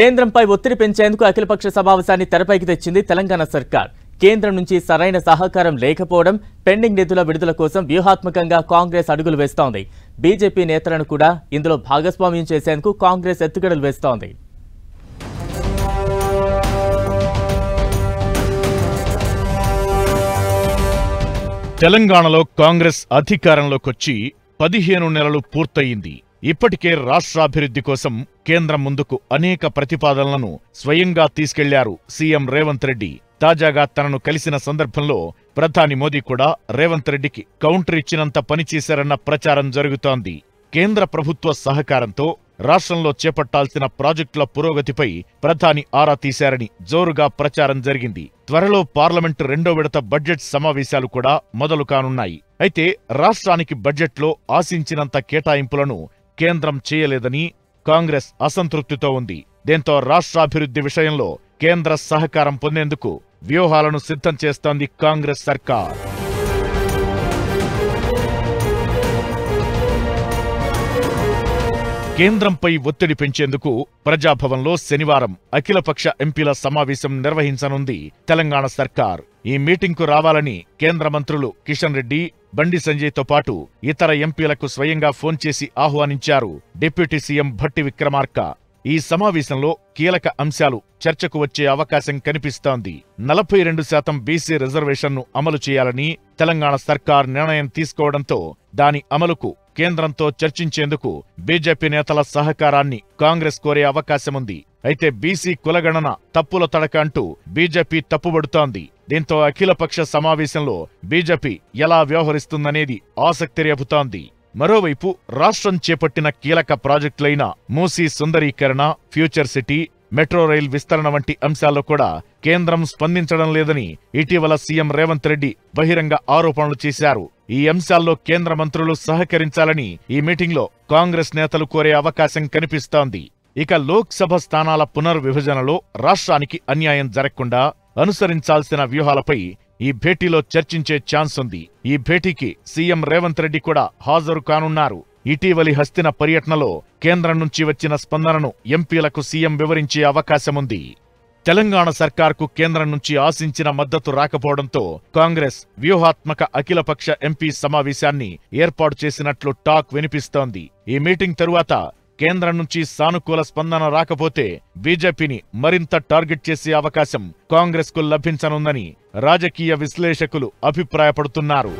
కేంద్రంపై ఒత్తిడి పెంచేందుకు అఖిలపక్ష సమావేశాన్ని తెరపైకి తెచ్చింది తెలంగాణ సర్కార్. కేంద్రం నుంచి సరైన సహకారం లేకపోవడం, పెండింగ్ నిధుల విడుదల కోసం వ్యూహాత్మకంగా కాంగ్రెస్ అడుగులు వేస్తోంది. బీజేపీ నేతలను కూడా ఇందులో భాగస్వామ్యం చేసేందుకు కాంగ్రెస్ ఎత్తుగడలు వేస్తోంది. తెలంగాణలో కాంగ్రెస్ అధికారంలోకొచ్చి 15 నెలలు పూర్తయింది. ఇప్పటికే రాష్ట్రాభివృద్ధి కోసం కేంద్రం ముందుకు అనేక ప్రతిపాదనలను స్వయంగా తీసుకెళ్లారు సీఎం రేవంత్ రెడ్డి. తాజాగా తనను కలిసిన సందర్భంలో ప్రధాని మోదీ కూడా రేవంత్ రెడ్డికి కౌంటర్ ఇచ్చినంత పనిచేశారన్న ప్రచారం జరుగుతోంది. కేంద్ర ప్రభుత్వ సహకారంతో రాష్ట్రంలో చేపట్టాల్సిన ప్రాజెక్టుల పురోగతిపై ప్రధాని ఆరా తీశారని జోరుగా ప్రచారం జరిగింది. త్వరలో పార్లమెంటు 2వ విడత బడ్జెట్ సమావేశాలు కూడా మొదలు కానున్నాయి. అయితే రాష్ట్రానికి బడ్జెట్లో ఆశించినంత కేటాయింపులను కేంద్రం చేయలేదని కాంగ్రెస్ అసంతృప్తితో ఉంది. దీంతో రాష్ట్రాభివృద్ధి విషయంలో కేంద్ర సహకారం పొందేందుకు వ్యూహాలను సిద్ధం చేస్తోంది కాంగ్రెస్ సర్కార్. కేంద్రంపై ఒత్తిడి పెంచేందుకు ప్రజాభవన్లో శనివారం అఖిలపక్ష ఎంపీల సమావేశం నిర్వహించనుంది తెలంగాణ సర్కార్. ఈ మీటింగ్కు రావాలని కేంద్ర మంత్రులు కిషన్ రెడ్డి, బండి సంజయ్తో పాటు ఇతర ఎంపీలకు స్వయంగా ఫోన్ చేసి ఆహ్వానించారు డిప్యూటీ సీఎం భట్టి విక్రమార్క. ఈ సమావేశంలో కీలక అంశాలు చర్చకు వచ్చే అవకాశం కనిపిస్తోంది. 42% బీసీ రిజర్వేషన్ను అమలు చేయాలని తెలంగాణ సర్కార్ నిర్ణయం తీసుకోవడంతో దాని అమలుకు కేంద్రంతో చర్చించేందుకు బీజేపీ నేతల సహకారాన్ని కాంగ్రెస్ కోరే అవకాశముంది. అయితే బీసీ కులగణన తప్పుల తడక అంటూ బీజేపీ తప్పుబడుతోంది. దీంతో అఖిలపక్ష సమావేశంలో బీజేపీ ఎలా వ్యవహరిస్తుందనేది ఆసక్తి రేపుతోంది. మరోవైపు రాష్ట్రం చేపట్టిన కీలక ప్రాజెక్టులైన మూసీ సుందరీకరణ, ఫ్యూచర్ సిటీ, మెట్రో రైల్ విస్తరణ వంటి అంశాల్లో కూడా కేంద్రం స్పందించడం లేదని ఇటీవల సీఎం రేవంత్ రెడ్డి బహిరంగ ఆరోపణలు చేశారు. ఈ అంశాల్లో కేంద్ర మంత్రులు సహకరించాలని ఈ మీటింగ్లో కాంగ్రెస్ నేతలు కోరే అవకాశం కనిపిస్తోంది. ఇక లోక్సభ స్థానాల పునర్విభజనలో రాష్ట్రానికి అన్యాయం జరగకుండా అనుసరించాల్సిన వ్యూహాలపై ఈ భేటీలో చర్చించే ఛాన్స్ ఉంది. ఈ భేటీకి సీఎం రేవంత్ రెడ్డి కూడా హాజరు కానున్నారు. ఇటీవలి హస్తిన పర్యటనలో కేంద్రం నుంచి వచ్చిన స్పందనను ఎంపీలకు సీఎం వివరించే అవకాశముంది. తెలంగాణ సర్కార్కు కేంద్రం నుంచి ఆశించిన మద్దతు రాకపోవడంతో కాంగ్రెస్ వ్యూహాత్మక అఖిలపక్ష ఎంపీ సమావేశాన్ని ఏర్పాటు చేసినట్లు టాక్ వినిపిస్తోంది. ఈ మీటింగ్ తరువాత కేంద్రం నుంచి సానుకూల స్పందన రాకపోతే బీజేపీని మరింత టార్గెట్ చేసే అవకాశం కాంగ్రెస్కు లభించనుందని రాజకీయ విశ్లేషకులు అభిప్రాయపడుతున్నారు.